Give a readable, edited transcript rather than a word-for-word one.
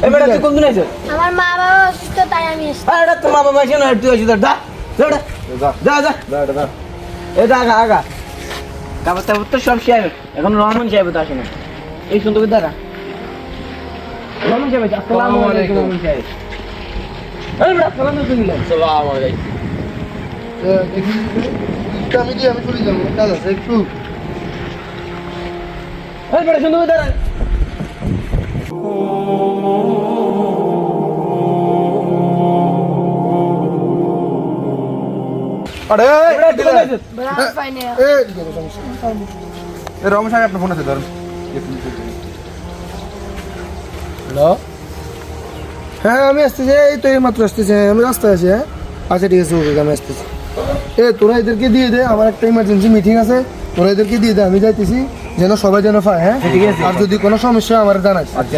এই বেটা তুই কোন দিন আইছিস? আমার মা বাবা অসুস্থ তাই আমি এসেছি। আরে তোর মা বাবা এসে না তুই আইছিস যা যা যা যা এটা আগা কাবার তো সব শেয়ার এখন রহমান সাহেব তো আসে না এই সুন্দর দাঁড়া রহমান সাহেব আসসালামু আলাইকুম রহমান সাহেব এই বেটা সালাম দিতে দিলেন আসসালামু আলাইকুম। দেখি আমি দিয়ে আমি চলে যাবো কাজ আছে একটু এই বেটা সুন্দর দাঁড়া আরে বেটা তুই কোন আইছিস? বড় ফাইনে রহমান সাহেব আপনার ফোন আছে ধরুন হ্যালো হ্যাঁ আমি আসতেছি এই তো এই মাত্র আসতেছি আমি রাস্তায় আছি হ্যাঁ আচ্ছা ঠিক আছে ওকে আমি আসতেছি তোরা এদেরকে দিয়ে দে আমার একটা ইমার্জেন্সি মিটিং আছে তোরা এদেরকে দিয়ে দে আমি যাইতেছি যেন সবাই যেন পায় হ্যাঁ ঠিক আছে। আর যদি কোনো সমস্যা আমার জানাস আমি